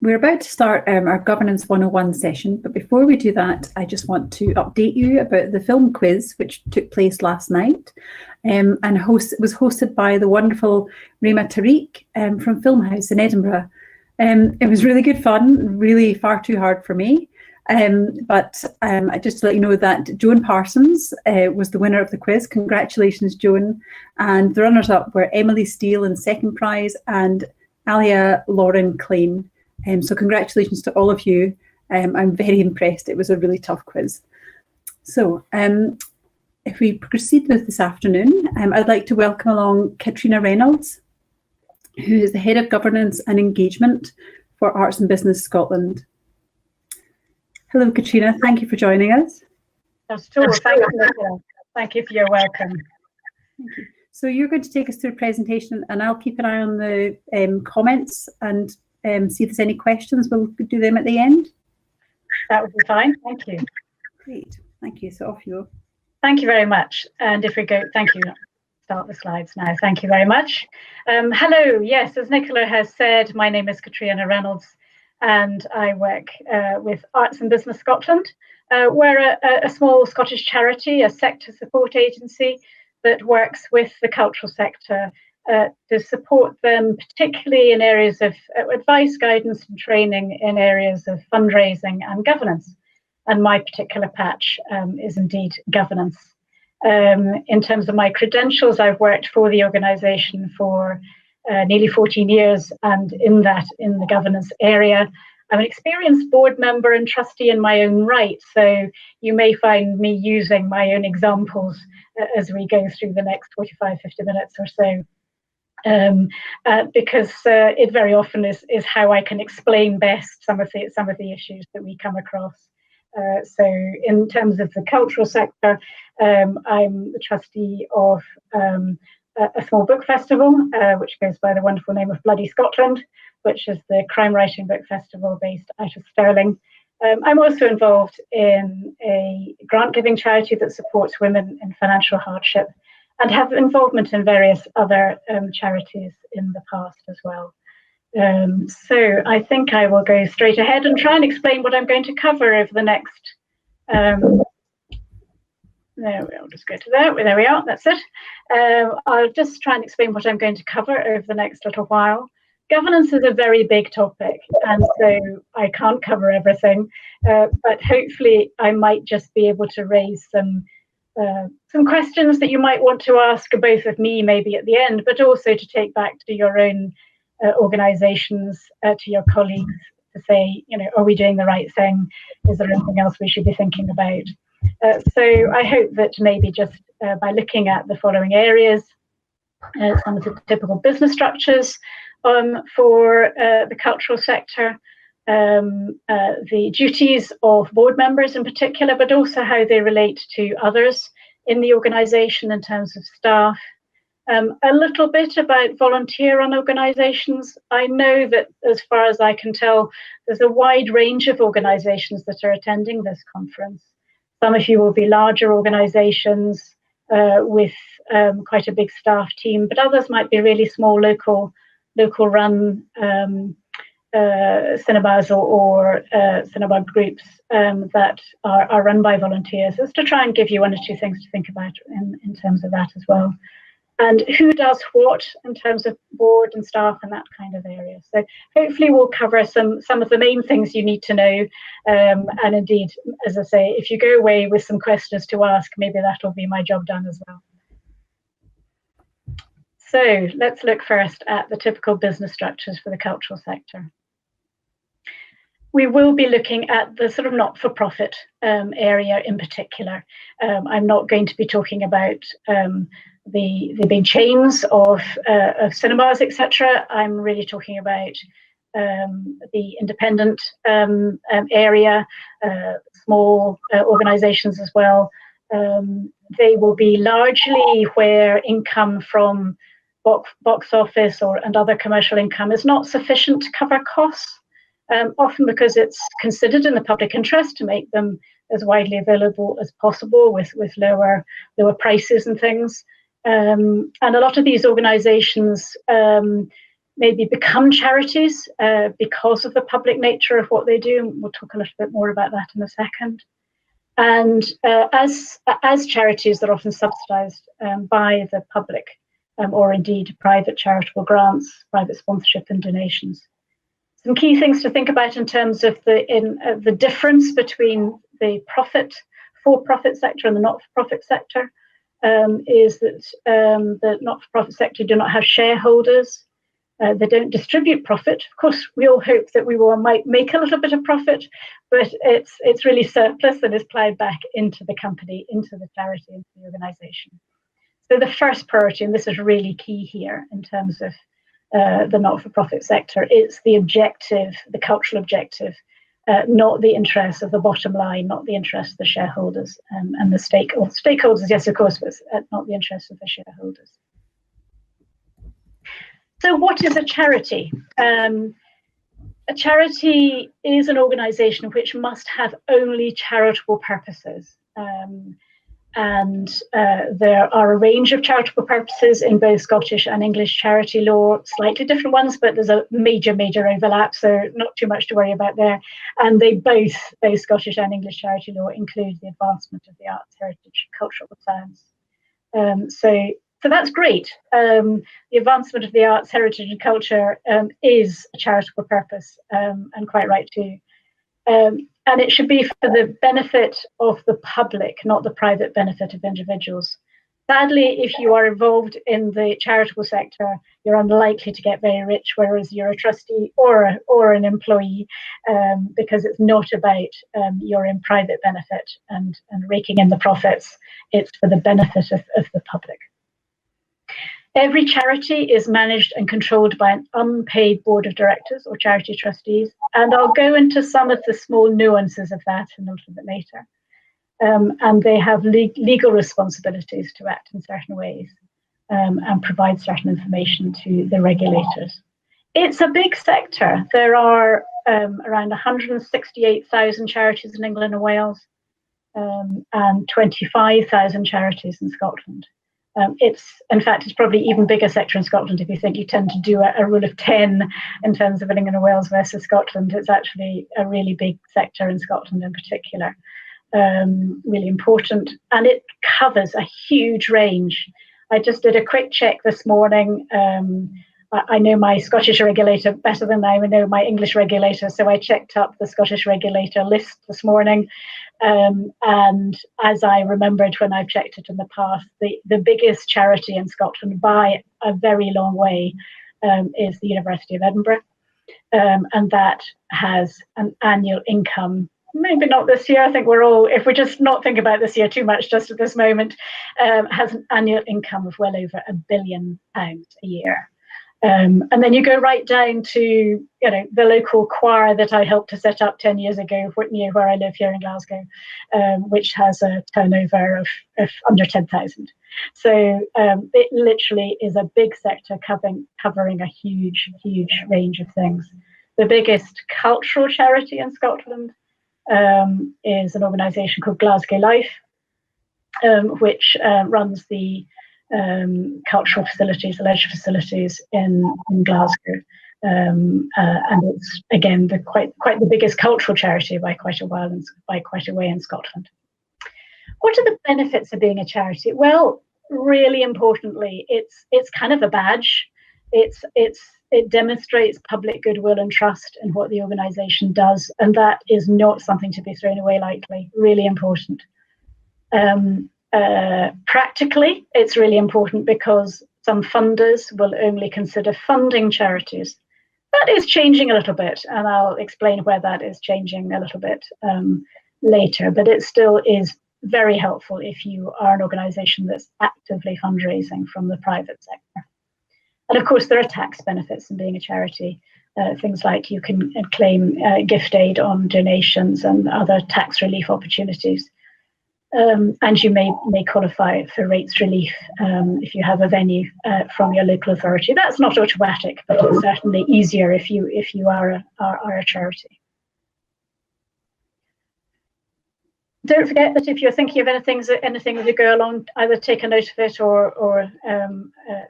We're about to start our Governance 101 session, but before we do that, I just want to update you about the film quiz, which took place last night and was hosted by the wonderful Rima Tariq from Filmhouse in Edinburgh. It was really good fun, really far too hard for me. But I just to let you know that Joan Parsons was the winner of the quiz. Congratulations, Joan. And the runners-up were Emily Steele in second prize and Alia Lauren Klein. So congratulations to all of you. I'm very impressed. It was a really tough quiz. So if we proceed with this afternoon, I'd like to welcome along Katrina Reynolds, who is the Head of Governance and Engagement for Arts and Business Scotland. Hello, Katrina. Thank you for joining us. Thank you, Nicola. Thank you for your welcome. Thank you. So you're going to take us through a presentation, and I'll keep an eye on the comments and see if there's any questions. We'll do them at the end. That would be fine. Thank you. Great. Thank you. So off you go. Thank you very much. And if we go, thank you. Start the slides now. Thank you very much. Hello. Yes, as Nicola has said, my name is Catriona Reynolds, and I work with Arts and Business Scotland. We're a small Scottish charity, a sector support agency that works with the cultural sector to support them, particularly in areas of advice, guidance and training in areas of fundraising and governance. And my particular patch is indeed governance. In terms of my credentials, I've worked for the organisation for nearly 14 years, and in the governance area. I'm an experienced board member and trustee in my own right, so you may find me using my own examples as we go through the next 45, 50 minutes or so. Because it very often is how I can explain best some of the issues that we come across. So in terms of the cultural sector, I'm the trustee of a small book festival, which goes by the wonderful name of Bloody Scotland, which is the crime writing book festival based out of Stirling. I'm also involved in a grant giving charity that supports women in financial hardship, and have involvement in various other charities in the past as well. So I think I will go straight ahead and try and explain what I'm going to cover over the next, I'll just go to there we are, that's it. I'll just try and explain what I'm going to cover over the next little while. Governance is a very big topic, and so I can't cover everything, but hopefully I might just be able to raise some questions that you might want to ask both of me maybe at the end, but also to take back to your own organisations, to your colleagues, to say, are we doing the right thing? Is there anything else we should be thinking about? So I hope that maybe just by looking at the following areas, some of the typical business structures for the cultural sector, the duties of board members in particular, but also how they relate to others in the organisation in terms of staff. A little bit about volunteer-run organisations. I know that, as far as I can tell, there's a wide range of organisations that are attending this conference. Some of you will be larger organisations with quite a big staff team, but others might be really small local-run cinemas or cinema groups that are run by volunteers. It's to try and give you one or two things to think about in terms of that as well. And who does what in terms of board and staff and that kind of area. So hopefully we'll cover some of the main things you need to know. And indeed, as I say, if you go away with some questions to ask, maybe that'll be my job done as well. So let's look first at the typical business structures for the cultural sector. We will be looking at the sort of not-for-profit area in particular. I'm not going to be talking about the big chains of cinemas, etc. I'm really talking about the independent area, small organisations as well. They will be largely where income from box office and other commercial income is not sufficient to cover costs, often because it's considered in the public interest to make them as widely available as possible with lower prices and things. And a lot of these organisations maybe become charities because of the public nature of what they do. And we'll talk a little bit more about that in a second. And as charities, they're often subsidised by the public or indeed private charitable grants, private sponsorship and donations. Some key things to think about in terms of the difference between the for-profit sector and the not-for-profit sector is that the not-for-profit sector do not have shareholders. They don't distribute profit. Of course, we all hope that might make a little bit of profit, but it's really surplus that is ploughed back into the company, into the charity, into the organisation. So the first priority, and this is really key here in terms of the not-for-profit sector, it's the objective, the cultural objective, not the interests of the bottom line, not the interests of the shareholders and the stakeholders, yes, of course, but not the interests of the shareholders. So what is a charity? A charity is an organisation which must have only charitable purposes. And there are a range of charitable purposes in both Scottish and English charity law, slightly different ones, but there's a major overlap, so not too much to worry about there. And they both Scottish and English charity law include the advancement of the arts, heritage, cultural science. So that's great. The advancement of the arts, heritage and culture is a charitable purpose, and quite right too. And it should be for the benefit of the public, not the private benefit of individuals. Sadly, if you are involved in the charitable sector, you're unlikely to get very rich, whereas you're a trustee or an employee, because it's not about your own private benefit and raking in the profits. It's for the benefit of the public. Every charity is managed and controlled by an unpaid board of directors or charity trustees, and I'll go into some of the small nuances of that a little bit later. And they have legal responsibilities to act in certain ways and provide certain information to the regulators. It's a big sector. There are around 168,000 charities in England and Wales, and 25,000 charities in Scotland. It's probably even bigger sector in Scotland. If you think you tend to do a rule of 10 in terms of England and Wales versus Scotland, it's actually a really big sector in Scotland in particular, really important. And it covers a huge range. I just did a quick check this morning. I know my Scottish regulator better than I know my English regulator, so I checked up the Scottish regulator list this morning. And as I remembered when I've checked it in the past, the biggest charity in Scotland by a very long way is the University of Edinburgh. And that has an annual income, maybe not this year, I think if we just not think about this year too much just at this moment, has an annual income of well over £1 billion a year. And then you go right down to the local choir that I helped to set up 10 years ago near where I live here in Glasgow, which has a turnover of under 10,000. So it literally is a big sector covering a huge range of things. The biggest cultural charity in Scotland is an organisation called Glasgow Life, which runs the cultural facilities, the leisure facilities in Glasgow, and it's again quite the biggest cultural charity by quite a way in Scotland. What are the benefits of being a charity? Well, really importantly, it's kind of a badge. It demonstrates public goodwill and trust in what the organisation does, and that is not something to be thrown away lightly. Really important. Practically, it's really important because some funders will only consider funding charities. That is changing a little bit, and I'll explain where that is changing a little bit later, but it still is very helpful if you are an organisation that's actively fundraising from the private sector. And of course, there are tax benefits in being a charity. Things like you can claim gift aid on donations and other tax relief opportunities. And you may qualify for rates relief if you have a venue from your local authority. That's not automatic, but it's certainly easier if you are a charity. Don't forget that if you're thinking of anything as you go along, either take a note of it or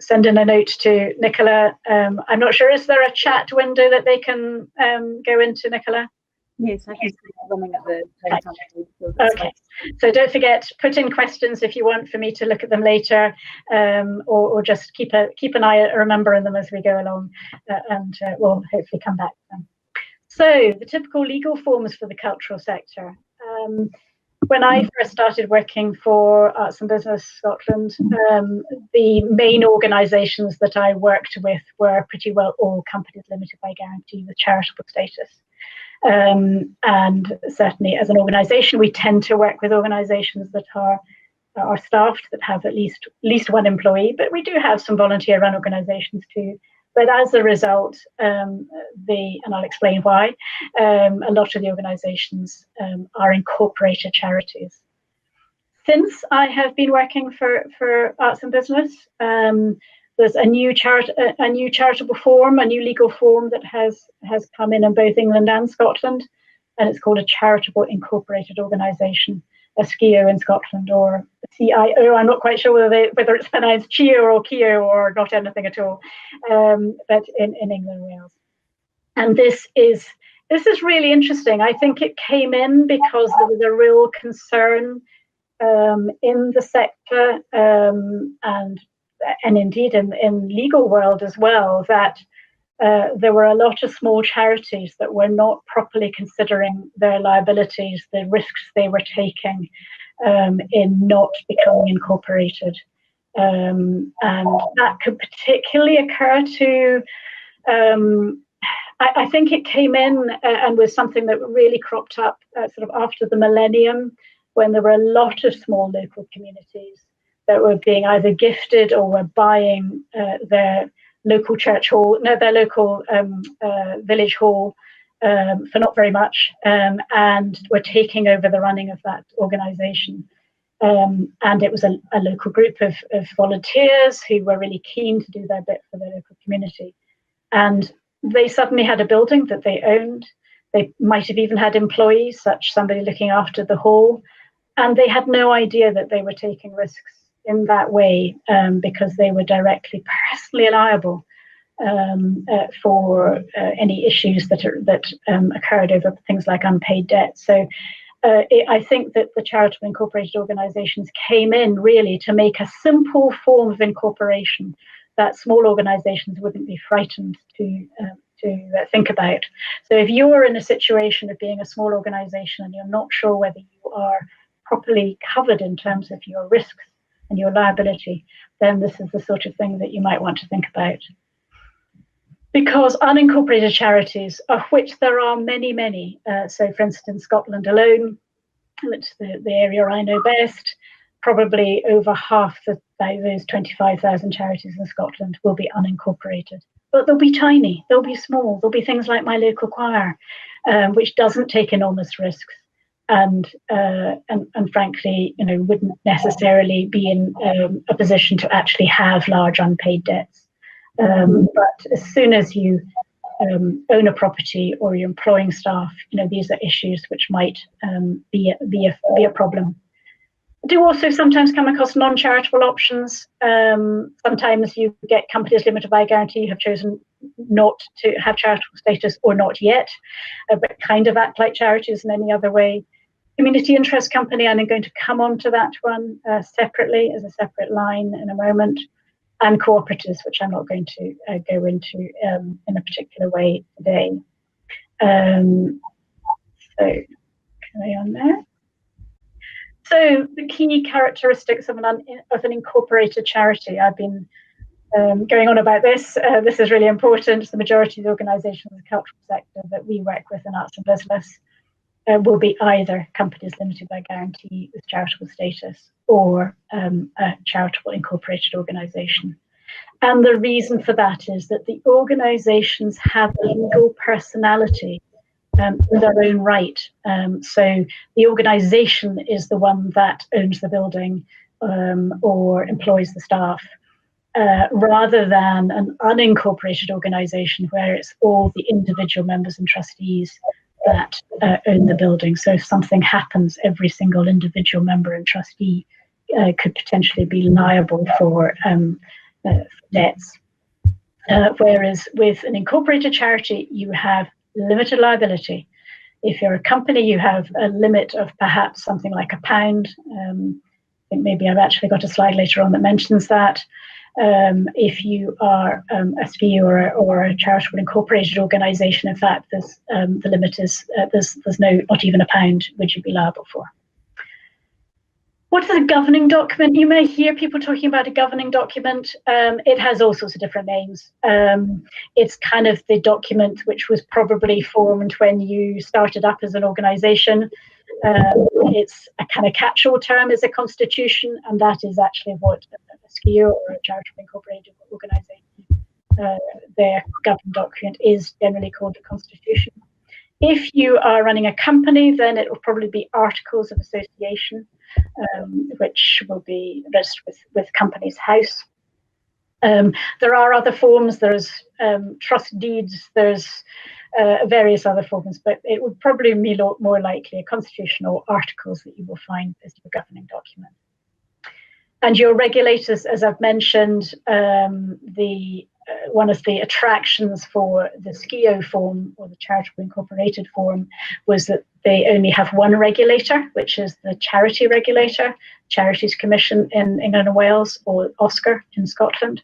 send in a note to Nicola. I'm not sure, is there a chat window that they can go into, Nicola? Yes, I can see that running at the Okay. time. Okay, so don't forget, put in questions if you want for me to look at them later, or just keep an eye out, remembering them as we go along, and we'll hopefully come back to them. So the typical legal forms for the cultural sector. When I first started working for Arts and Business Scotland, the main organisations that I worked with were pretty well all companies limited by guarantee with charitable status. And certainly as an organisation, we tend to work with organisations that are staffed, that have at least one employee, but we do have some volunteer-run organisations too. But as a result, and I'll explain why, a lot of the organisations are incorporated charities. Since I have been working for Arts and Business, there's a new charitable form, a new legal form that has come in both England and Scotland, and it's called a charitable incorporated organisation, a SCIO in Scotland, or a CIO. I'm not quite sure whether it's pronounced CHIO or KIO or not anything at all, but in England and Wales. And this is really interesting. I think it came in because there was a real concern in the sector and indeed in legal world as well, that there were a lot of small charities that were not properly considering their liabilities, the risks they were taking in not becoming incorporated. And that could particularly occur to, I think it came in and was something that really cropped up sort of after the millennium, when there were a lot of small local communities that were being either gifted or were buying their local church hall, their local village hall for not very much, and were taking over the running of that organisation. And it was a local group of volunteers who were really keen to do their bit for their local community. And they suddenly had a building that they owned. They might have even had employees, such somebody looking after the hall, and they had no idea that they were taking risks in that way, because they were directly personally liable for any issues that occurred over things like unpaid debt. So I think that the charitable incorporated organisations came in really to make a simple form of incorporation that small organisations wouldn't be frightened to think about. So if you're in a situation of being a small organisation and you're not sure whether you are properly covered in terms of your risks and your liability, then this is the sort of thing that you might want to think about. Because unincorporated charities, of which there are many, many, so for instance, Scotland alone, which is the area I know best, probably over half of those 25,000 charities in Scotland will be unincorporated. But they'll be tiny, they'll be small, there'll be things like my local choir, which doesn't take enormous risks. And frankly, wouldn't necessarily be in a position to actually have large unpaid debts. But as soon as you own a property or you're employing staff, these are issues which might be a problem. I do also sometimes come across non-charitable options. Sometimes you get companies limited by guarantee who have chosen not to have charitable status or not yet, but kind of act like charities in any other way. Community interest company, I'm going to come on to that one separately as a separate line in a moment, and cooperatives, which I'm not going to go into in a particular way today. So carry on there. So the key characteristics of an incorporated charity. I've been going on about this. This is really important. The majority of the organisations in the cultural sector that we work with in Arts and Business will be either companies limited by guarantee with charitable status or a charitable incorporated organisation. And the reason for that is that the organisations have a legal personality in their own right. So the organisation is the one that owns the building or employs the staff, rather than an unincorporated organisation where it's all the individual members and trustees that own the building. So if something happens, every single individual member and trustee could potentially be liable for debts. Whereas with an incorporated charity, you have limited liability. If you're a company, you have a limit of perhaps something like £1. I think maybe I've actually got a slide later on that mentions that. If you are a SPU or a charitable incorporated organisation, in fact, the limit is there's not even £1 would you be liable for. What is a governing document? You may hear people talking about a governing document. It has all sorts of different names. It's kind of the document which was probably formed when you started up as an organisation. It's a kind of catch-all term is a constitution, and that is actually what a SKIO or a charitable incorporated organisation, their governing document is generally called the constitution. If you are running a company, then it will probably be articles of association, which will be registered with Companies House. There are other forms. There's trust deeds. There's various other forms, but it would probably be more likely a constitutional articles that you will find as your governing document. And your regulators, as I've mentioned, one of the attractions for the SKIO form or the charitable incorporated form was that they only have one regulator, which is the charity regulator, Charities Commission in England and Wales, or OSCAR in Scotland.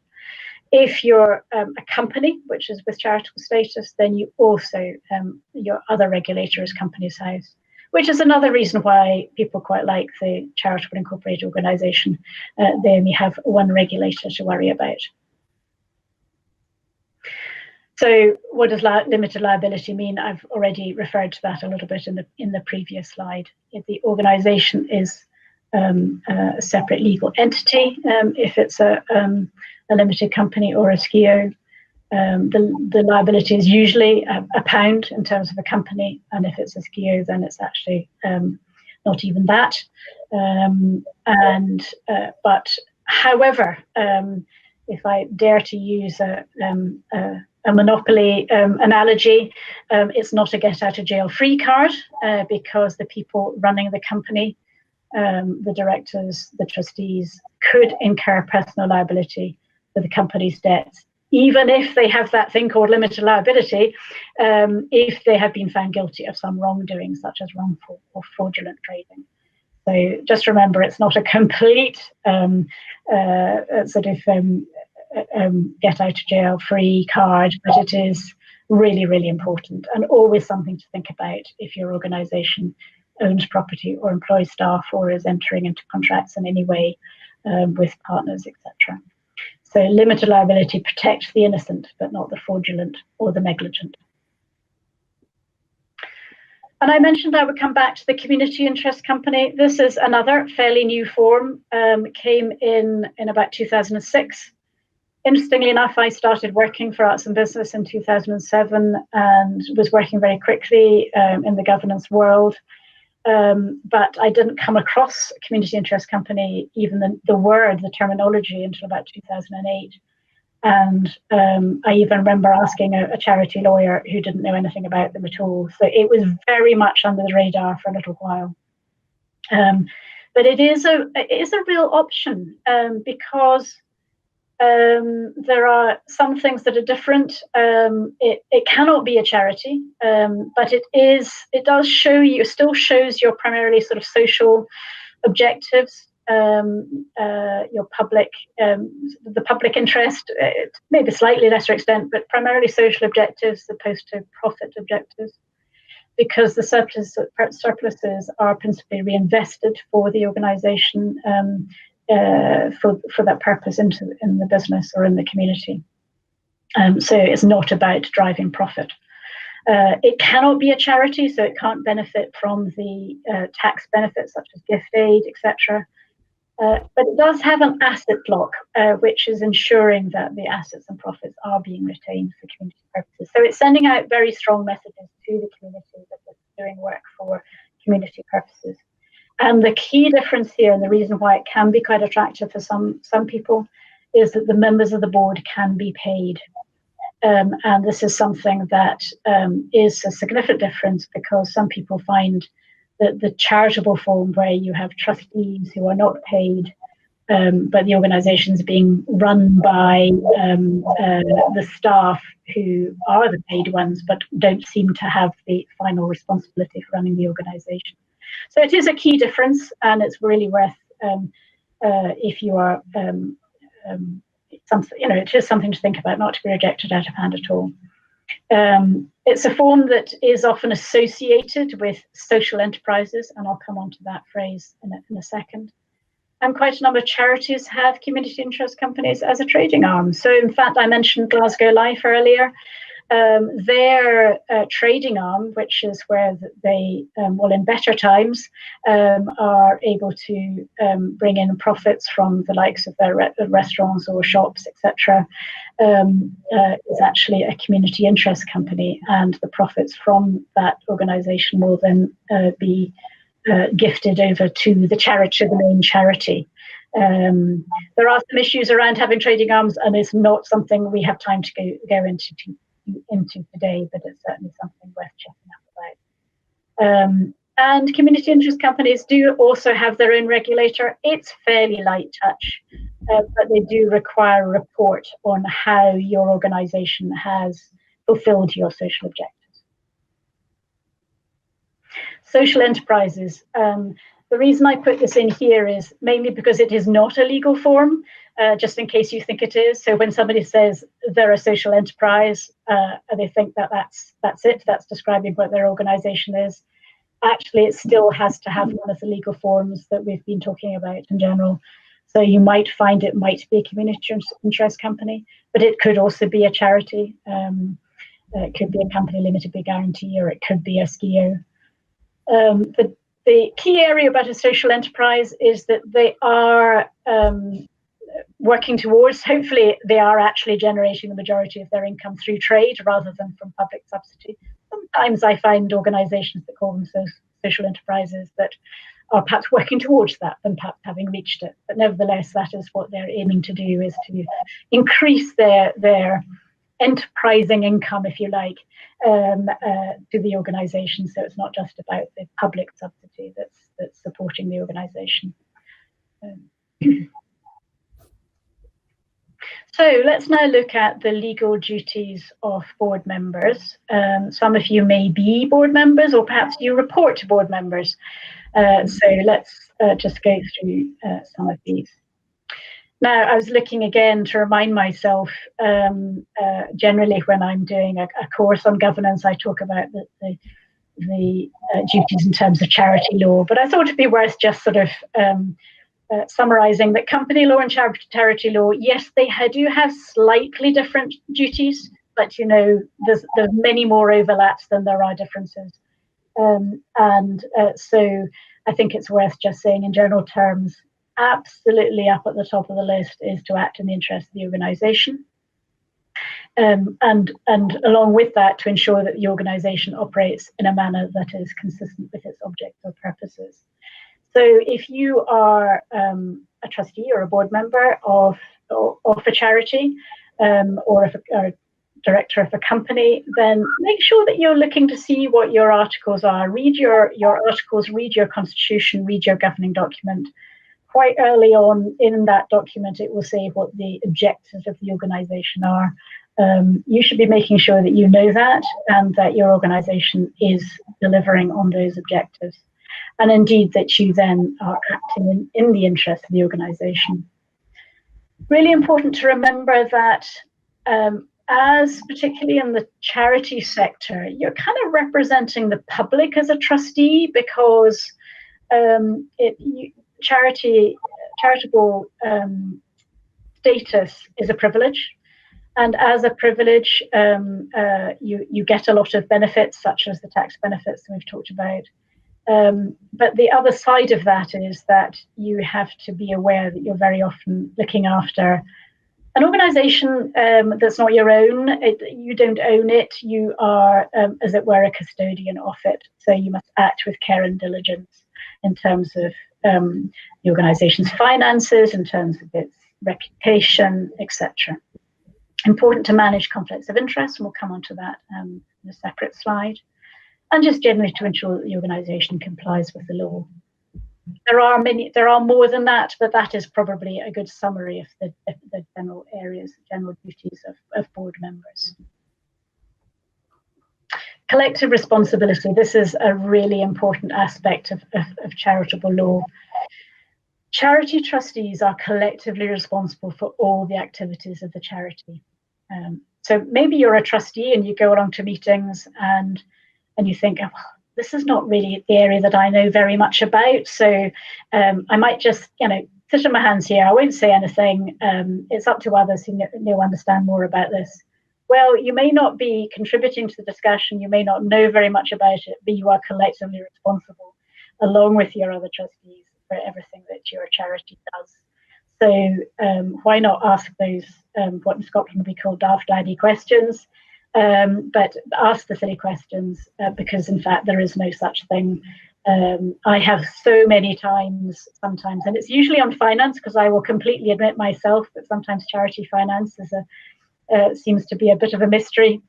If you're a company, which is with charitable status, then you also, your other regulator is Companies House, which is another reason why people quite like the charitable incorporated organisation. They only have one regulator to worry about. So what does limited liability mean? I've already referred to that a little bit in the previous slide. If the organisation is a separate legal entity, if it's a limited company or a SKIO, the liability is usually £1 in terms of a company, and if it's a SKIO, then it's actually not even that. But however, if I dare to use a monopoly analogy, it's not a get out of jail free card, because the people running the company, the directors, the trustees, could incur personal liability for the company's debts, even if they have that thing called limited liability, if they have been found guilty of some wrongdoing, such as wrongful or fraudulent trading. So just remember, it's not a complete get out of jail free card, but it is really, really important, and always something to think about if your organisation owns property or employs staff or is entering into contracts in any way with partners, etc. So limited liability protects the innocent, but not the fraudulent or the negligent. And I mentioned I would come back to the community interest company. This is another fairly new form, came in about 2006. Interestingly enough, I started working for Arts and Business in 2007 and was working very quickly in the governance world. But I didn't come across a community interest company, even the terminology, until about 2008. And I even remember asking a charity lawyer who didn't know anything about them at all. So it was very much under the radar for a little while. But it is a real option because there are some things that are different. It cannot be a charity, but it does show you, it still shows your primarily sort of social objectives, your public, the public interest, maybe slightly lesser extent, but primarily social objectives as opposed to profit objectives, because the surpluses are principally reinvested for the organisation, for that purpose in the business or in the community. So it's not about driving profit. It cannot be a charity, so it can't benefit from the tax benefits such as gift aid, etc. But it does have an asset block, which is ensuring that the assets and profits are being retained for community purposes. So it's sending out very strong messages to the community that it's doing work for community purposes. And the key difference here, and the reason why it can be quite attractive for some people, is that the members of the board can be paid. And this is something that is a significant difference, because some people find that the charitable form, where you have trustees who are not paid, but the organisation is being run by the staff who are the paid ones, but don't seem to have the final responsibility for running the organisation. So it is a key difference, and it's really worth, if you are, something, it is something to think about, not to be rejected out of hand at all. It's a form that is often associated with social enterprises, and I'll come on to that phrase in a second. And quite a number of charities have community interest companies as a trading arm. So in fact, I mentioned Glasgow Life earlier. Their trading arm, which is where they, in better times, are able to bring in profits from the likes of their restaurants or shops, etc., is actually a community interest company, and the profits from that organisation will then be gifted over to the main charity. There are some issues around having trading arms, and it's not something we have time to go into today, but it's certainly something worth checking out about. And community interest companies do also have their own regulator. It's fairly light touch, but they do require a report on how your organisation has fulfilled your social objectives. Social enterprises. The reason I put this in here is mainly because it is not a legal form, just in case you think it is. So when somebody says they're a social enterprise, they think that that's it, that's describing what their organisation is. Actually, it still has to have one of the legal forms that we've been talking about in general. So you might find it might be a community interest company, but it could also be a charity. It could be a company limited by guarantee, or it could be a SKIO. The key area about a social enterprise is that they are working towards, hopefully they are actually generating the majority of their income through trade rather than from public subsidy. Sometimes I find organisations that call themselves social enterprises that are perhaps working towards that than perhaps having reached it. But nevertheless, that is what they're aiming to do, is to increase their enterprising income, if you like, to the organisation. So it's not just about the public subsidy that's supporting the organisation. So let's now look at the legal duties of board members. Some of you may be board members, or perhaps you report to board members. So let's just go through some of these. Now, I was looking again to remind myself, generally when I'm doing a course on governance, I talk about the duties in terms of charity law, but I thought it'd be worth just sort of summarising that company law and charity law, yes, they do have slightly different duties, but there's many more overlaps than there are differences. So I think it's worth just saying in general terms, absolutely up at the top of the list is to act in the interest of the organisation. And along with that, to ensure that the organisation operates in a manner that is consistent with its objects or purposes. So if you are a trustee or a board member of a charity, or a director of a company, then make sure that you're looking to see what your articles are. Read your articles, read your constitution, read your governing document. Quite early on in that document, it will say what the objectives of the organisation are. You should be making sure that you know that, and that your organisation is delivering on those objectives. And indeed that you then are acting in the interest of the organisation. Really important to remember that as particularly in the charity sector, you're kind of representing the public as a trustee, because charitable status is a privilege. And as a privilege, you get a lot of benefits, such as the tax benefits that we've talked about. But the other side of that is that you have to be aware that you're very often looking after an organisation that's not your own. You don't own it. You are, as it were, a custodian of it. So you must act with care and diligence in terms of the organisation's finances, in terms of its reputation, etc. Important to manage conflicts of interest, and we'll come on to that in a separate slide. And just generally to ensure that the organisation complies with the law. There are more than that, but that is probably a good summary of the general areas, general duties of board members. Collective responsibility. This is a really important aspect of charitable law. Charity trustees are collectively responsible for all the activities of the charity. So maybe you're a trustee and you go along to meetings and you think, oh, this is not really the area that I know very much about, so I might just, sit on my hands here. I won't say anything. It's up to others who understand more about this. Well, you may not be contributing to the discussion, you may not know very much about it, but you are collectively responsible, along with your other trustees, for everything that your charity does. So why not ask those, what in Scotland would be called daft laddie questions, but ask the silly questions, because in fact there is no such thing. I have so many times, sometimes, and it's usually on finance, because I will completely admit myself that sometimes charity finance is seems to be a bit of a mystery.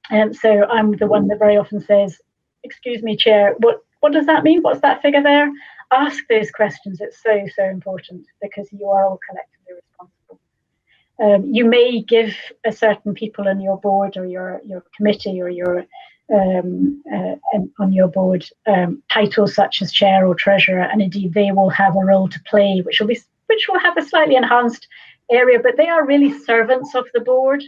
And so I'm the one that very often says, excuse me, Chair, what does that mean? What's that figure there? Ask those questions. It's so important, because you are all collectively responsible. You may give a certain people on your board or your committee or your on your board titles such as chair or treasurer, and indeed they will have a role to play, which will have a slightly enhanced area, but they are really servants of the board.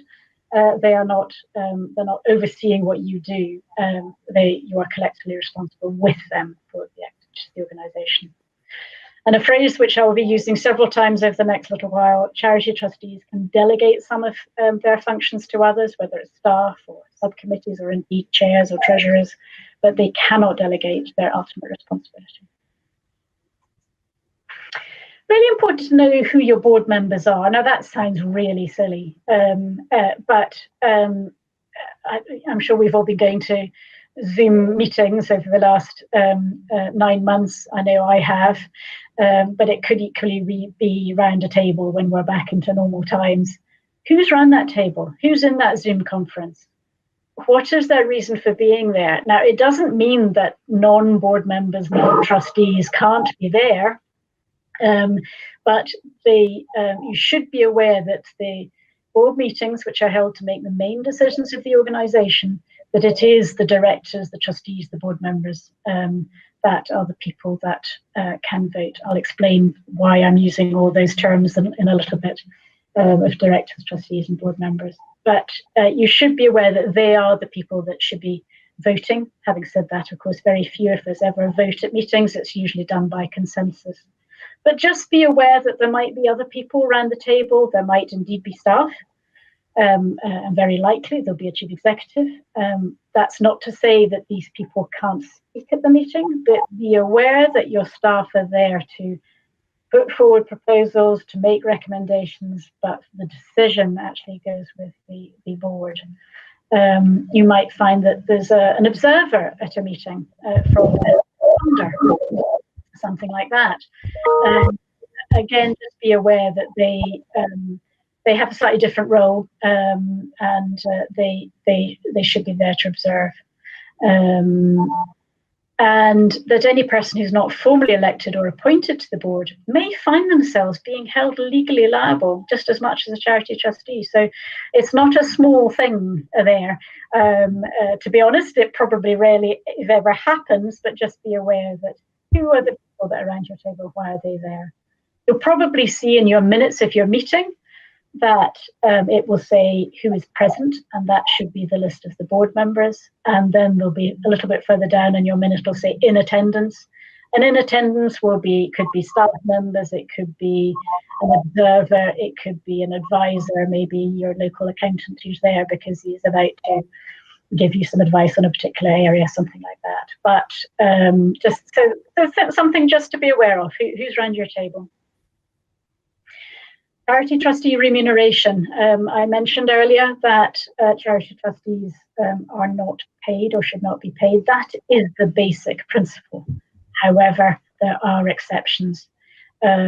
They are not they're not overseeing what you do. You are collectively responsible with them for the activities of the organisation. And a phrase which I will be using several times over the next little while: charity trustees can delegate some of their functions to others, whether it's staff or subcommittees or indeed chairs or treasurers, but they cannot delegate their ultimate responsibility. Really important to know who your board members are. Now that sounds really silly, but I'm sure we've all been going to Zoom meetings over the last 9 months. I know I have, but it could equally be round a table when we're back into normal times. Who's run that table? Who's in that Zoom conference? What is their reason for being there? Now, it doesn't mean that non-board members, non-trustees can't be there. But you should be aware that the board meetings, which are held to make the main decisions of the organisation, that it is the directors, the trustees, the board members that are the people that can vote. I'll explain why I'm using all those terms in a little bit, of directors, trustees and board members. But you should be aware that they are the people that should be voting. Having said that, of course, very few, if there's ever a vote at meetings, it's usually done by consensus. But just be aware that there might be other people around the table. There might indeed be staff, and very likely there'll be a chief executive. That's not to say that these people can't speak at the meeting, but be aware that your staff are there to put forward proposals, to make recommendations, but the decision actually goes with the board. You might find that there's an observer at a meeting from the funder, something like that. Again, just be aware that they have a slightly different role, and they should be there to observe. And that any person who's not formally elected or appointed to the board may find themselves being held legally liable just as much as a charity trustee. So it's not a small thing there. To be honest, it probably rarely, if ever, happens, but just be aware that who are the people that are around your table, why are they there? You'll probably see in your minutes of your meeting that it will say who is present, and that should be the list of the board members. And then there'll be a little bit further down in your minutes, will say in attendance. And in attendance could be staff members, it could be an observer, it could be an advisor, maybe your local accountant who's there because he's about to give you some advice on a particular area, something like that. But just so something just to be aware of, who's around your table. Charity trustee remuneration. I mentioned earlier that charity trustees are not paid or should not be paid. That is the basic principle. However, there are exceptions. For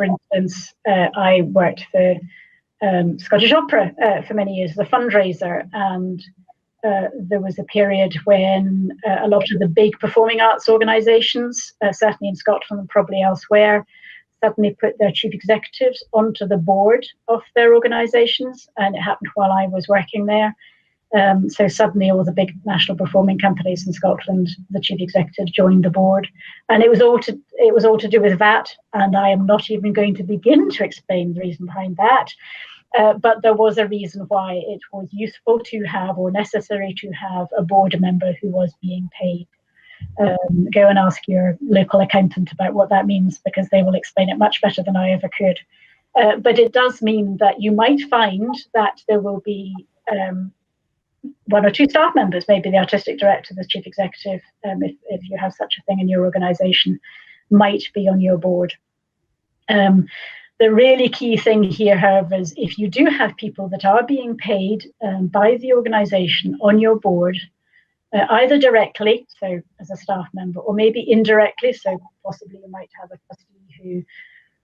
instance, I worked for Scottish Opera for many years as a fundraiser, and there was a period when a lot of the big performing arts organisations, certainly in Scotland and probably elsewhere, suddenly put their chief executives onto the board of their organisations, and it happened while I was working there. So suddenly all the big national performing companies in Scotland, the chief executive joined the board, and it was all to do with that. And I am not even going to begin to explain the reason behind that. But there was a reason why it was useful to have, or necessary to have, a board member who was being paid. Go and ask your local accountant about what that means, because they will explain it much better than I ever could. But it does mean that you might find that there will be one or two staff members, maybe the artistic director, the chief executive, if you have such a thing in your organisation, might be on your board. The really key thing here, however, is if you do have people that are being paid by the organisation on your board, either directly, so as a staff member, or maybe indirectly, so possibly you might have a trustee who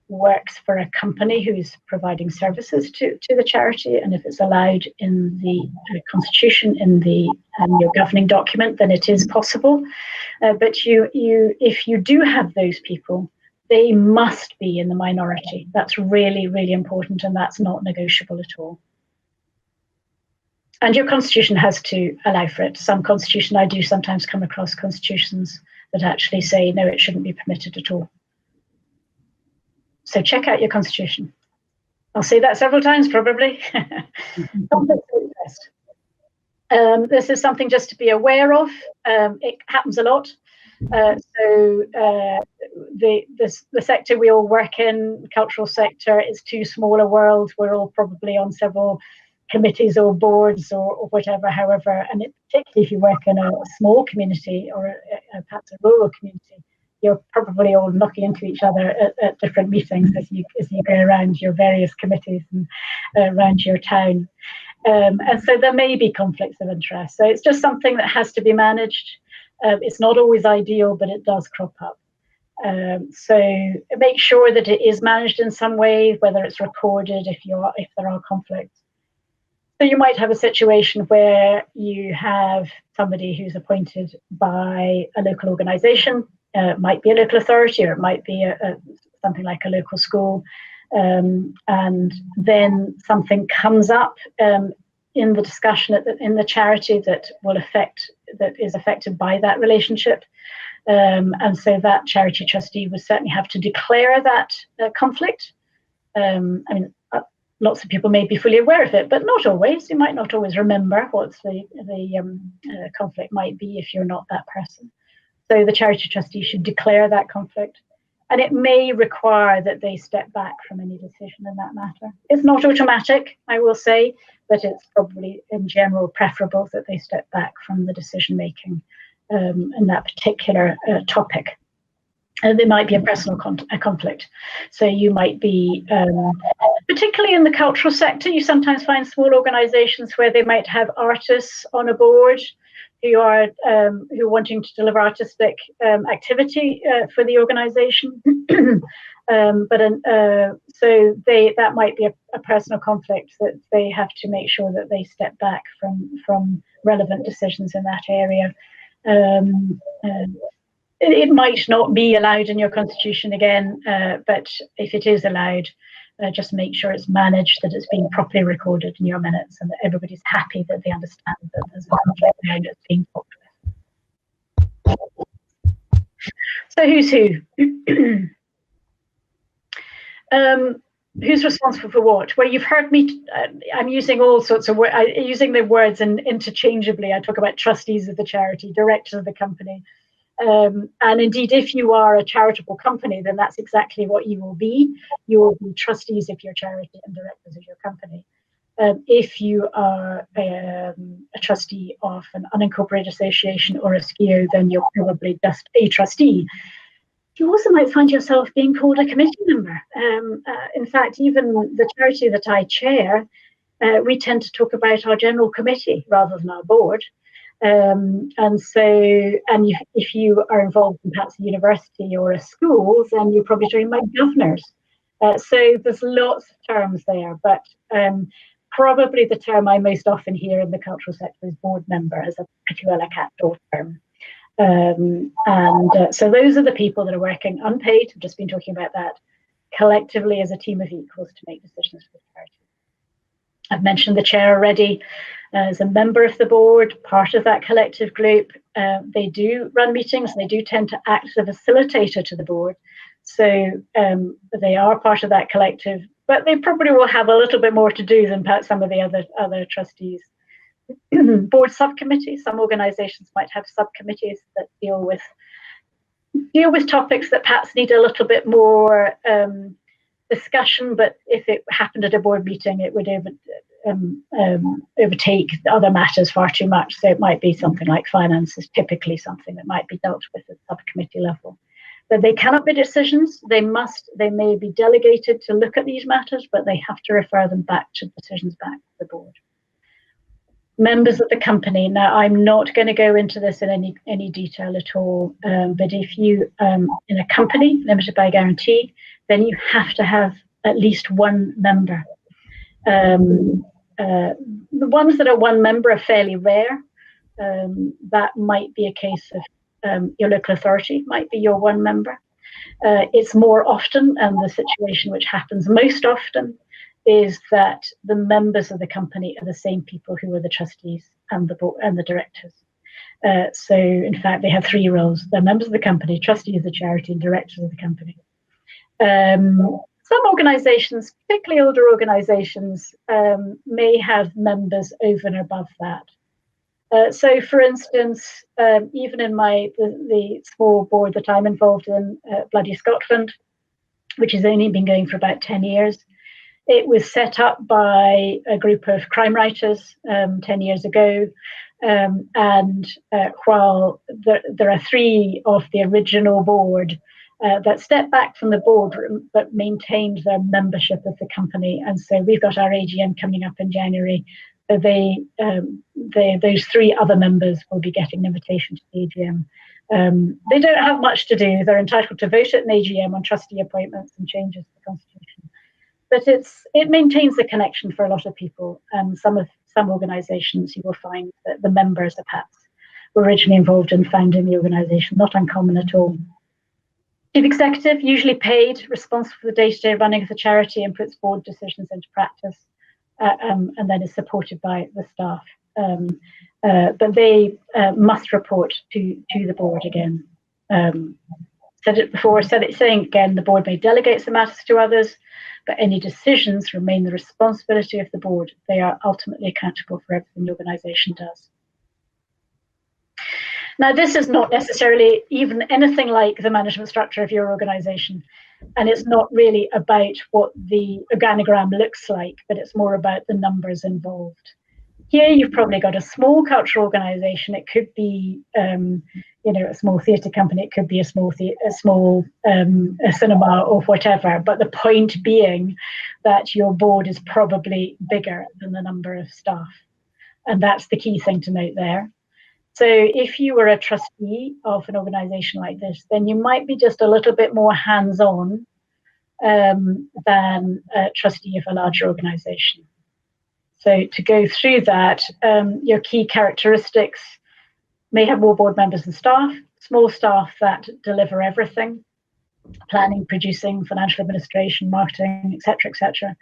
works for a company who's providing services to the charity, and if it's allowed in the constitution, in your governing document, then it is possible. But if you do have those people, they must be in the minority. That's really, really important, and that's not negotiable at all. And your constitution has to allow for it. Some constitution, I do sometimes come across constitutions that actually say, no, it shouldn't be permitted at all. So check out your constitution. I'll say that several times, probably. Conflict of interest. This is something just to be aware of. It happens a lot. The sector we all work in, the cultural sector, is too small a world. We're all probably on several committees or boards or whatever, however, and particularly if you work in a small community or perhaps a rural community, you're probably all knocking into each other at different meetings as you go around your various committees and around your town. And so there may be conflicts of interest. So it's just something that has to be managed. It's not always ideal, but it does crop up. So make sure that it is managed in some way, whether it's recorded if there are conflicts. So you might have a situation where you have somebody who's appointed by a local organisation. It might be a local authority, or it might be something like a local school, and then something comes up in the discussion in the charity that is affected by that relationship, and so that charity trustee would certainly have to declare that conflict. Lots of people may be fully aware of it, but not always. You might not always remember what the conflict might be if you're not that person. So the charity trustee should declare that conflict, and it may require that they step back from any decision in that matter. It's not automatic, I will say, but it's probably in general preferable that they step back from the decision making in that particular topic. There might be a personal conflict. So you might be, particularly in the cultural sector, you sometimes find small organisations where they might have artists on a board who are wanting to deliver artistic activity for the organisation. So that might be a personal conflict that they have to make sure that they step back from relevant decisions in that area. It might not be allowed in your constitution again, but if it is allowed, just make sure it's managed, that it's being properly recorded in your minutes, and that everybody's happy, that they understand that there's a conflict now that's being talked with. So who's who? Who's responsible for what? Well, you've heard me, I'm using all sorts of words, using the words interchangeably. I talk about trustees of the charity, directors of the company. And indeed, if you are a charitable company, then that's exactly what you will be. You will be trustees of your charity and directors of your company. If you are a trustee of an unincorporated association or a SKIO, then you're probably just a trustee. You also might find yourself being called a committee member. In fact, even the charity that I chair, we tend to talk about our general committee rather than our board. If you are involved in perhaps a university or a school, then you're probably talking about governors. So there's lots of terms there, but probably the term I most often hear in the cultural sector is board member as a particular catch-all term. So those are the people that are working unpaid. I've just been talking about that, collectively as a team of equals to make decisions for the charity. I've mentioned the chair already as a member of the board, part of that collective group. They do run meetings. They do tend to act as a facilitator to the board. So they are part of that collective, but they probably will have a little bit more to do than perhaps some of the other trustees. Board subcommittees. Some organisations might have subcommittees that deal with topics that perhaps need a little bit more discussion, but if it happened at a board meeting, it would overtake the other matters far too much. So it might be something like finance is typically something that might be dealt with at subcommittee level. But they cannot be decisions. They may be delegated to look at these matters, but they have to refer them back to decisions back to the board. Members of the company. Now, I'm not going to go into this in any detail at all, but if you in a company limited by guarantee, then you have to have at least one member. The ones that are one member are fairly rare. That might be a case of your local authority might be your one member. It's more often, and the situation which happens most often is that the members of the company are the same people who are the trustees and the board and the directors. So in fact, they have three roles. They're members of the company, trustees of the charity, and directors of the company. Some organisations, particularly older organisations, may have members over and above that. So, for instance, even in the small board that I'm involved in, Bloody Scotland, which has only been going for about 10 years, it was set up by a group of crime writers 10 years ago. While there are three of the original board that stepped back from the boardroom but maintained their membership of the company, and so we've got our AGM coming up in January. Those three other members will be getting an invitation to the AGM. They don't have much to do. They're entitled to vote at an AGM on trustee appointments and changes to the constitution. But it maintains the connection for a lot of people. And some organisations, you will find that the members are perhaps were originally involved in founding the organisation. Not uncommon at all. Chief executive, usually paid, responsible for the day-to-day running of the charity and puts board decisions into practice. And then is supported by the staff. But they must report to the board again. Said it before, saying again, the board may delegate some matters to others, but any decisions remain the responsibility of the board. They are ultimately accountable for everything the organisation does. Now, this is not necessarily even anything like the management structure of your organisation. And it's not really about what the organogram looks like, but it's more about the numbers involved. Here, you've probably got a small cultural organisation. It could be, a small theatre company. It could be a small cinema or whatever. But the point being that your board is probably bigger than the number of staff, and that's the key thing to note there. So if you were a trustee of an organisation like this, then you might be just a little bit more hands-on than a trustee of a larger organisation. So to go through that, your key characteristics may have more board members and staff, small staff that deliver everything, planning, producing, financial administration, marketing, etc., etc.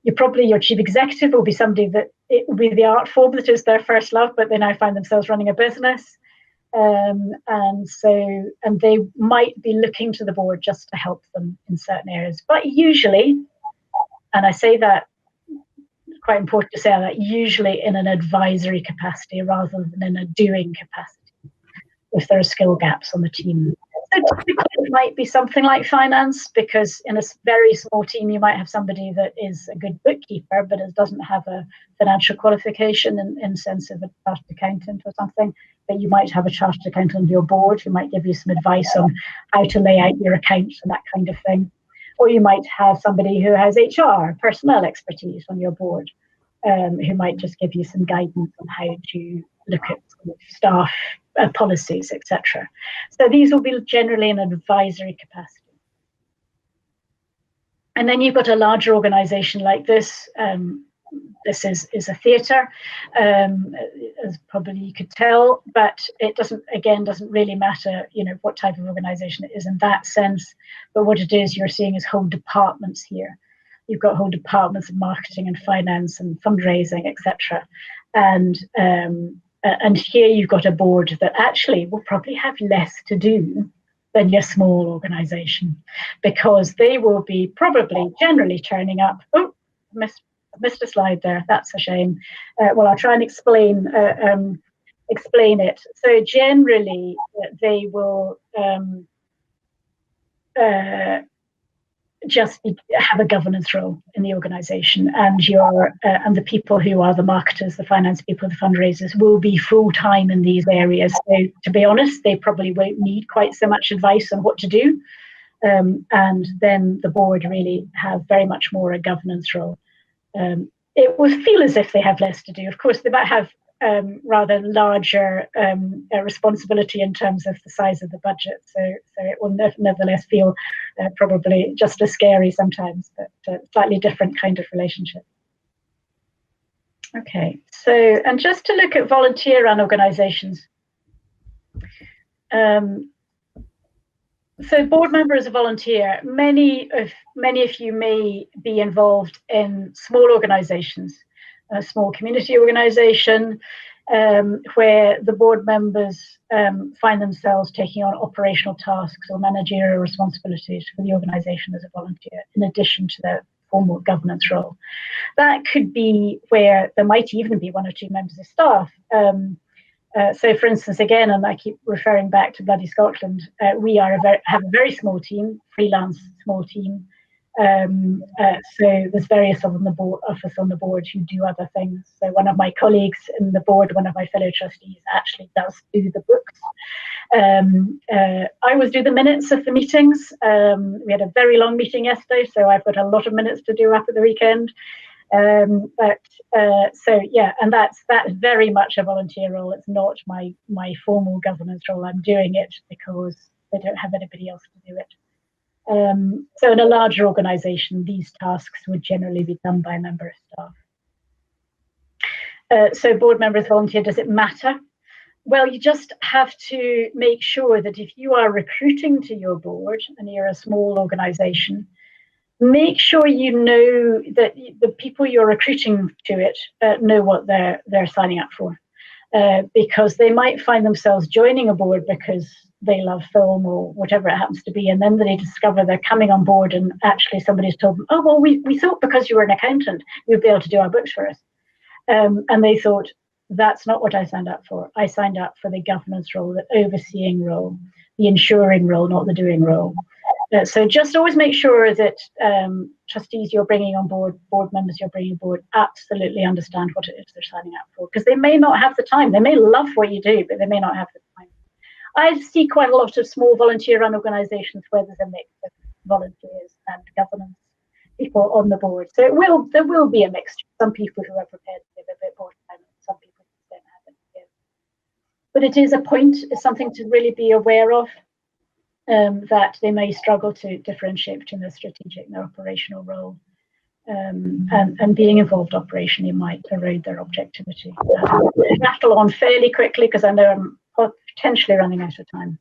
Your chief executive will be somebody that it will be the art form that is their first love, but they now find themselves running a business. And they might be looking to the board just to help them in certain areas. But usually, and I say that, it's quite important to say that, usually in an advisory capacity rather than in a doing capacity, if there are skill gaps on the team. So typically it might be something like finance, because in a very small team you might have somebody that is a good bookkeeper but doesn't have a financial qualification in sense of a chartered accountant or something. But you might have a chartered accountant on your board who might give you some advice on how to lay out your accounts and that kind of thing. Or you might have somebody who has HR, personnel expertise on your board, who might just give you some guidance on how to look at staff policies, etc. So these will be generally an advisory capacity. And then you've got a larger organisation like this. This is a theatre, as probably you could tell, but it doesn't really matter, what type of organisation it is in that sense. But what it is you're seeing is whole departments here. You've got whole departments of marketing and finance and fundraising, etc. And here you've got a board that actually will probably have less to do than your small organisation, because they will be probably generally turning up. Oh, missed a slide there. That's a shame. Well, I'll try and explain it. So generally, they will just have a governance role in the organisation, and the people who are the marketers, the finance people, the fundraisers will be full time in these areas. So to be honest, they probably won't need quite so much advice on what to do, and then the board really have very much more a governance role. It will feel as if they have less to do. Of course, they might have rather larger responsibility in terms of the size of the budget. So it will nevertheless feel probably just as scary sometimes, but a slightly different kind of relationship. Okay, so, and just to look at volunteer-run organisations. So board member is a volunteer. Many of you may be involved in small organisations, a small community organisation, where the board members find themselves taking on operational tasks or managerial responsibilities for the organisation as a volunteer, in addition to their formal governance role. That could be where there might even be one or two members of staff. So, for instance, again, and I keep referring back to Bloody Scotland, we have a very small team, freelance small team. So there's various of us on the board who do other things. So one of my colleagues in the board, one of my fellow trustees, actually does do the books. I always do the minutes of the meetings. We had a very long meeting yesterday, so I've got a lot of minutes to do up at the weekend. So yeah, and that's very much a volunteer role. It's not my formal governance role. I'm doing it because they don't have anybody else to do it. So in a larger organisation, these tasks would generally be done by a member of staff. So board members volunteer, does it matter? Well, you just have to make sure that if you are recruiting to your board and you're a small organisation, make sure you know that the people you're recruiting to it know what they're signing up for, because they might find themselves joining a board because they love film or whatever it happens to be, and then they discover they're coming on board and actually somebody's told them, oh, well, we thought because you were an accountant you'd be able to do our books for us, and they thought, that's not what I signed up for. I signed up for the governance role, the overseeing role, the ensuring role, not the doing role. So just always make sure that trustees you're bringing on board, board members you're bringing on board, absolutely understand what it is they're signing up for, because they may not have the time. They may love what you do, but they may not have the time. I see quite a lot of small volunteer-run organisations where there's a mix of volunteers and governance people on the board. So there will be a mixture. Some people who are prepared to give a bit more time, and some people who don't have it to give. But it is it's something to really be aware of. That they may struggle to differentiate between their strategic and their operational role, and being involved operationally might erode their objectivity. Rattle on fairly quickly because I know I'm potentially running out of time.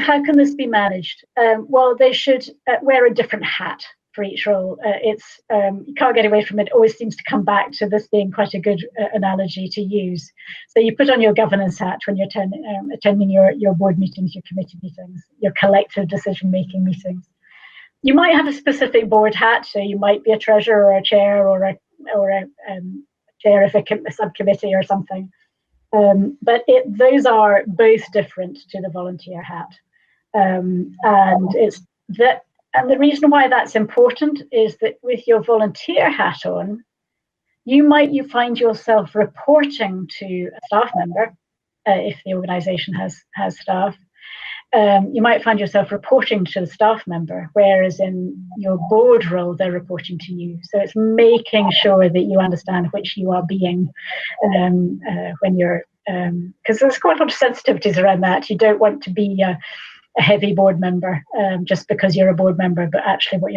How can this be managed? Well, they should wear a different hat for each role. You can't get away from it. It always seems to come back to this being quite a good analogy to use. So you put on your governance hat when you're attending your board meetings, your committee meetings, your collective decision-making meetings. You might have a specific board hat, so you might be a treasurer or a chair or a chair of a subcommittee or something. But those are both different to the volunteer hat, and it's that. And the reason why that's important is that with your volunteer hat on, you find yourself reporting to a staff member, if the organisation has staff. You might find yourself reporting to a staff member, whereas in your board role, they're reporting to you. So it's making sure that you understand which you are being when you're, because there's quite a lot of sensitivities around that. You don't want to be a heavy board member just because you're a board member, but actually what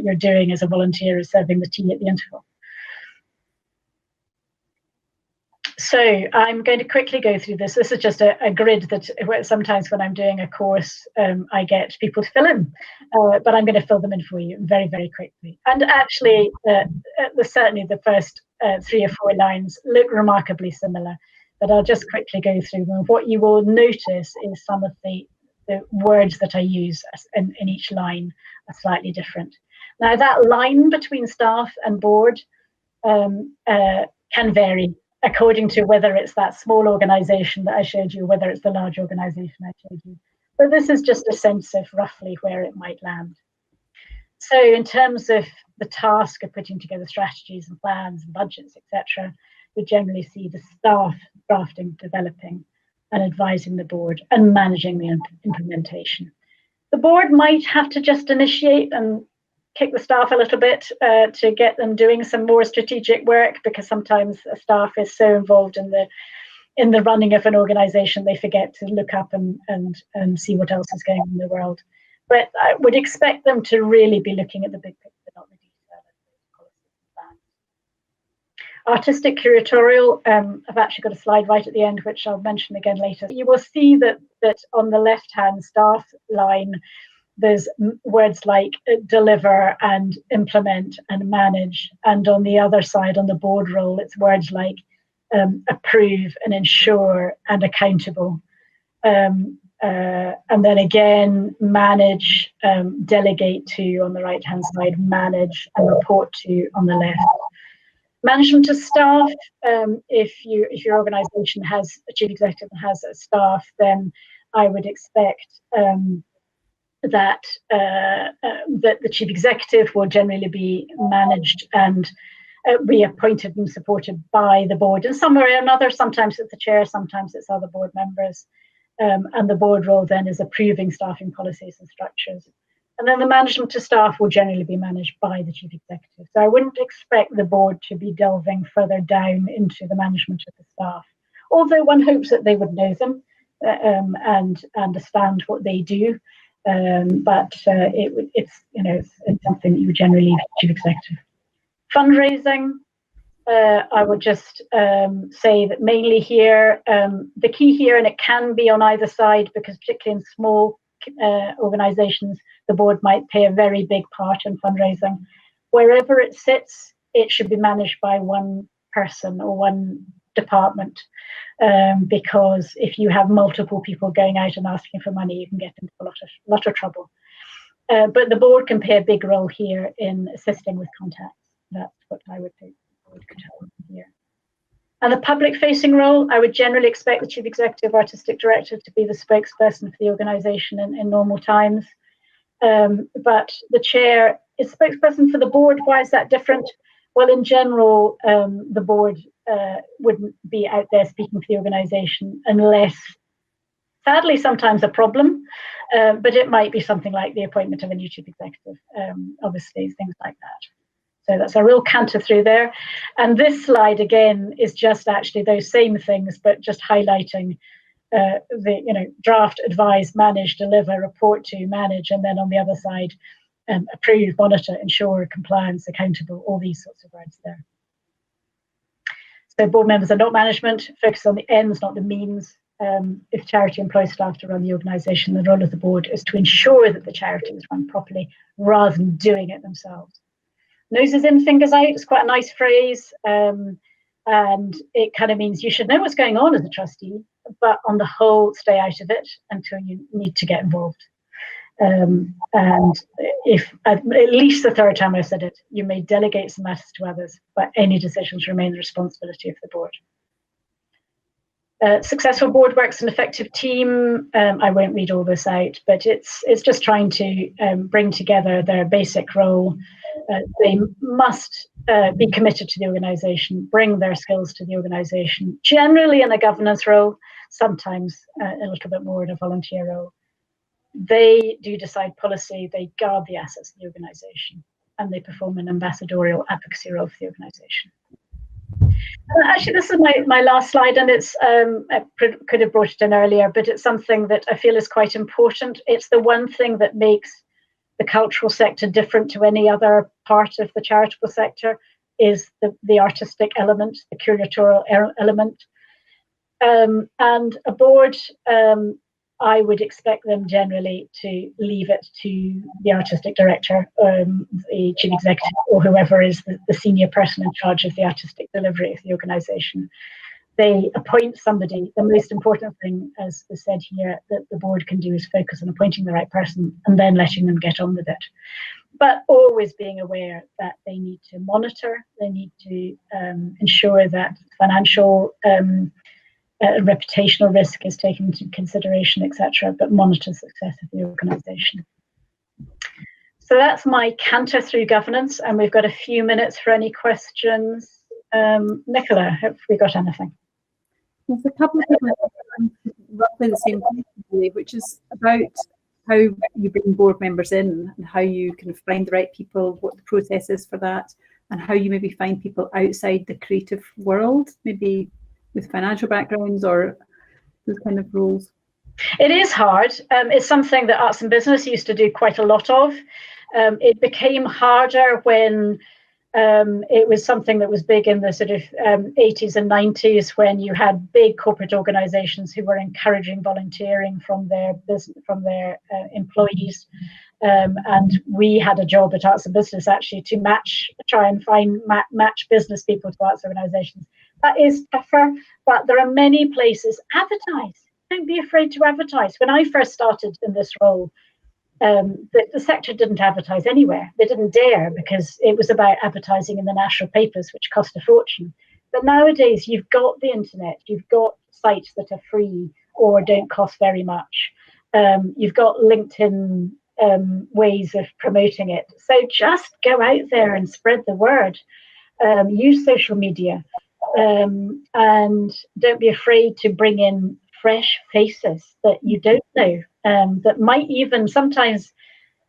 you're doing as a volunteer is serving the tea at the interval. So I'm going to quickly go through this. This is just a grid that sometimes when I'm doing a course, I get people to fill in, but I'm going to fill them in for you very, very quickly. And actually, certainly the first 3 or 4 lines look remarkably similar, but I'll just quickly go through them. What you will notice is some of the words that I use in each line are slightly different. Now, that line between staff and board can vary according to whether it's that small organisation that I showed you, whether it's the large organisation I showed you. But this is just a sense of roughly where it might land. So in terms of the task of putting together strategies and plans and budgets, etc., we generally see the staff drafting, developing and advising the board and managing the implementation. The board might have to just initiate and kick the staff a little bit to get them doing some more strategic work, because sometimes a staff is so involved in the running of an organisation they forget to look up and see what else is going on in the world. But I would expect them to really be looking at the big picture, not the detail of the policies and plans. Artistic curatorial, I've actually got a slide right at the end, which I'll mention again later. You will see that on the left-hand staff line, there's words like deliver and implement and manage. And on the other side, on the board role, it's words like approve and ensure and accountable. And then again, manage, delegate to on the right-hand side, manage and report to on the left. Management of staff, if your organisation has a chief executive and has a staff, then I would expect that the chief executive will generally be managed and be appointed and supported by the board in some way or another. Sometimes it's the chair, sometimes it's other board members. And the board role then is approving staffing policies and structures. And then the management of staff will generally be managed by the chief executive. So I wouldn't expect the board to be delving further down into the management of the staff, although one hopes that they would know them and understand what they do. But it's something that you would generally leave to the chief executive. Fundraising, I would just say that mainly here, the key here, and it can be on either side, because particularly in small organisations, the board might play a very big part in fundraising. Wherever it sits, it should be managed by one person or one department, because if you have multiple people going out and asking for money, you can get into a lot of trouble. But the board can play a big role here in assisting with contacts. That's what I would think the board could help here. And the public-facing role, I would generally expect the chief executive artistic director to be the spokesperson for the organisation in normal times. But the chair is spokesperson for the board. Why is that different? Well, in general, the board wouldn't be out there speaking for the organisation unless, sadly, sometimes a problem, but it might be something like the appointment of a new chief executive, obviously, things like that. So that's a real canter through there. And this slide, again, is just actually those same things, but just highlighting the draft, advise, manage, deliver, report to, manage, and then on the other side, approve, monitor, ensure, compliance, accountable, all these sorts of words there. So board members are not management, focus on the ends, not the means. If charity employs staff to run the organisation, the role of the board is to ensure that the charity is run properly rather than doing it themselves. Noses in, fingers out is quite a nice phrase, and it kind of means you should know what's going on as a trustee, but on the whole, stay out of it until you need to get involved. And if at least the third time I said it, you may delegate some matters to others, but any decisions remain the responsibility of the board. Successful board works an effective team. I won't read all this out, but it's just trying to bring together their basic role. They must be committed to the organisation, bring their skills to the organisation, generally in a governance role, sometimes a little bit more in a volunteer role. They do decide policy, they guard the assets of the organisation, and they perform an ambassadorial advocacy role for the organisation. Actually, this is my last slide, and it's I could have brought it in earlier, but it's something that I feel is quite important. It's the one thing that makes the cultural sector different to any other part of the charitable sector, is the artistic element, the curatorial element. And a board, I would expect them generally to leave it to the artistic director, the chief executive, or whoever is the senior person in charge of the artistic delivery of the organisation. They appoint somebody. The most important thing, as was said here, that the board can do is focus on appointing the right person and then letting them get on with it. But always being aware that they need to monitor, they need to ensure that financial reputational risk is taken into consideration, etc., but monitor success of the organisation. So that's my canter through governance, and we've got a few minutes for any questions. Nicola, have we got anything? There's a couple of people roughly the same thing, really, which is about how you bring board members in and how you kind of find the right people, what the process is for that, and how you maybe find people outside the creative world, maybe with financial backgrounds or those kind of roles. It is hard. It's something that arts and business used to do quite a lot of. It became harder when it was something that was big in the sort of 80s and 90s, when you had big corporate organizations who were encouraging volunteering from their employees. And we had a job at Arts and Business actually to try and find match business people to arts organizations. That is tougher, but there are many places. Advertise. Don't be afraid to advertise. When I first started in this role, the sector didn't advertise anywhere. They didn't dare, because it was about advertising in the national papers, which cost a fortune. But nowadays, you've got the internet. You've got sites that are free or don't cost very much. You've got LinkedIn ways of promoting it. So just go out there and spread the word. Use social media. And don't be afraid to bring in fresh faces that you don't know, that might even sometimes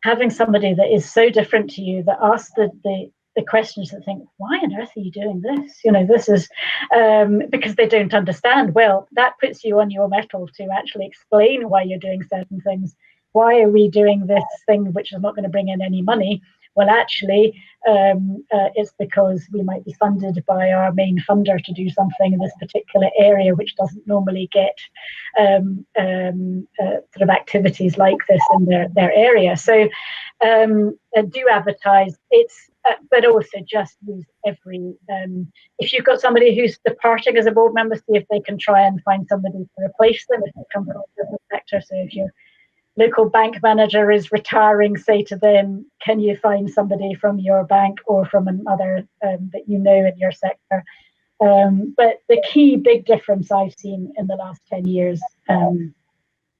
having somebody that is so different to you that asks the questions, that think, why on earth are you doing this? You know, this is because they don't understand. Well, that puts you on your mettle to actually explain why you're doing certain things. Why are we doing this thing which is not going to bring in any money? Well, actually, it's because we might be funded by our main funder to do something in this particular area, which doesn't normally get sort of activities like this in their area. So do advertise. But also just use every. If you've got somebody who's departing as a board member, see if they can try and find somebody to replace them if they come from the business sector. So if you're local bank manager is retiring, say to them, can you find somebody from your bank or from another that you know in your sector? But the key big difference I've seen in the last 10 years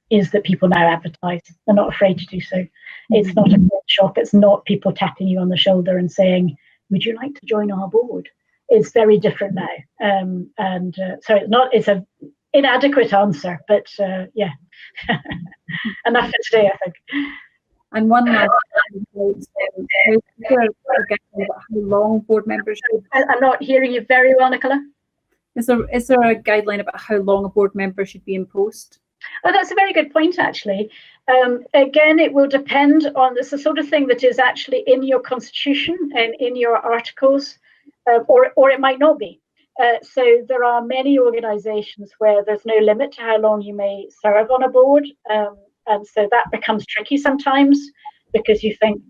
is that people now advertise. They're not afraid to do so. It's not a shop. It's not people tapping you on the shoulder and saying, would you like to join our board? It's very different now. So it's a inadequate answer, but yeah. Enough for today, I think. And one last about how long board members should. I'm not hearing you very well, Nicola. Is there a guideline about how long a board member should be in post? Oh, that's a very good point, actually. Again, it will depend on this, the sort of thing that is actually in your constitution and in your articles, or it might not be. So there are many organisations where there's no limit to how long you may serve on a board. And so that becomes tricky sometimes, because you think,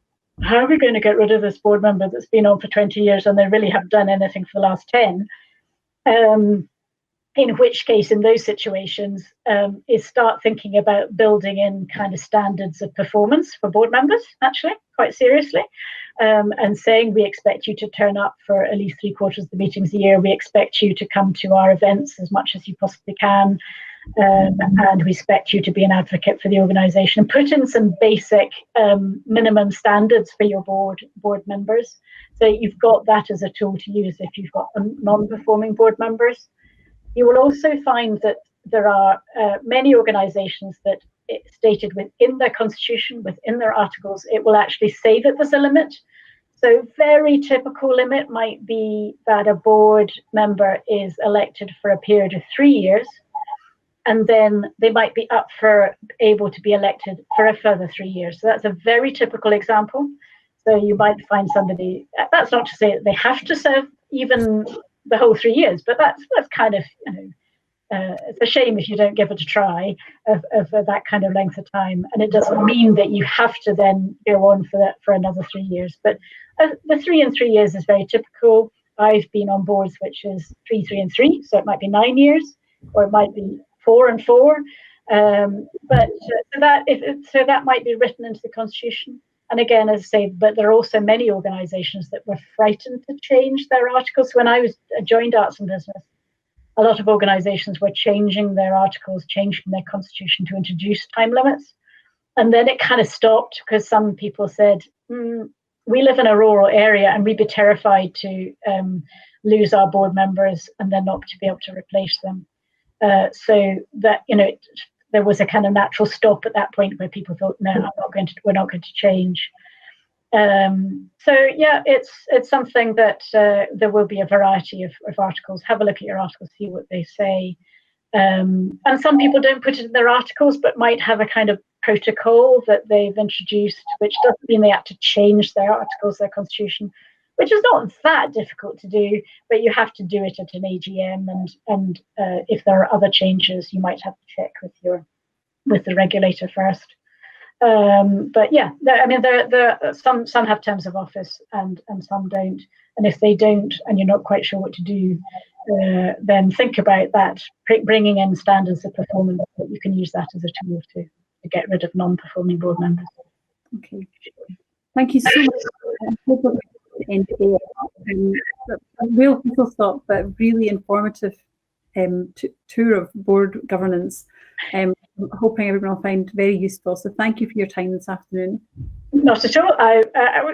how are we going to get rid of this board member that's been on for 20 years and they really haven't done anything for the last 10? In which case, in those situations, is start thinking about building in kind of standards of performance for board members, actually, quite seriously. And saying, we expect you to turn up for at least 3/4 of the meetings a year. We expect you to come to our events as much as you possibly can. And we expect you to be an advocate for the organisation, and put in some basic minimum standards for your board members. So you've got that as a tool to use if you've got non-performing board members. You will also find that there are many organisations that it's stated within their constitution, within their articles, it will actually say that there's a limit. So very typical limit might be that a board member is elected for a period of 3 years, and then they might be up for able to be elected for a further 3 years. So that's a very typical example. So you might find somebody, that's not to say that they have to serve even the whole 3 years, but that's kind of, it's a shame if you don't give it a try of that kind of length of time. And it doesn't mean that you have to then go on for another 3 years. But the 3 and 3 years is very typical. I've been on boards which is 3, 3 and 3, so it might be 9 years, or it might be 4 and 4. But so that might be written into the Constitution. And again, as I say, but there are also many organisations that were frightened to change their articles. When I joined Arts and Business, a lot of organisations were changing their articles, changing their constitution to introduce time limits. And then it kind of stopped because some people said, we live in a rural area and we'd be terrified to lose our board members and then not to be able to replace them. So that, there was a kind of natural stop at that point where people thought, no, we're not going to change. So yeah, it's something that there will be a variety of articles. Have a look at your articles, see what they say. And some people don't put it in their articles, but might have a kind of protocol that they've introduced, which doesn't mean they have to change their articles, their constitution, which is not that difficult to do, but you have to do it at an AGM, and if there are other changes, you might have to check with the regulator first. But yeah, some have terms of office and some don't. And if they don't, and you're not quite sure what to do, then think about that, bringing in standards of performance, that you can use that as a tool to get rid of non-performing board members. Okay, thank you so much. A real whistle stop, but really informative tour of board governance. I'm hoping everyone will find very useful. So thank you for your time this afternoon. Not at all. I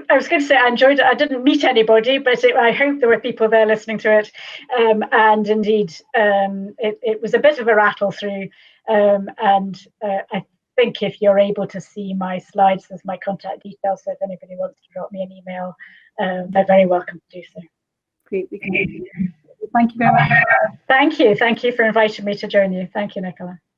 was going to say I enjoyed it. I didn't meet anybody, but I hope there were people there listening to it. And indeed, it was a bit of a rattle through. And I think if you're able to see my slides, there's my contact details. So if anybody wants to drop me an email, they're very welcome to do so. Great. We can do. Thank you very much. Thank you. Thank you for inviting me to join you. Thank you, Nicola.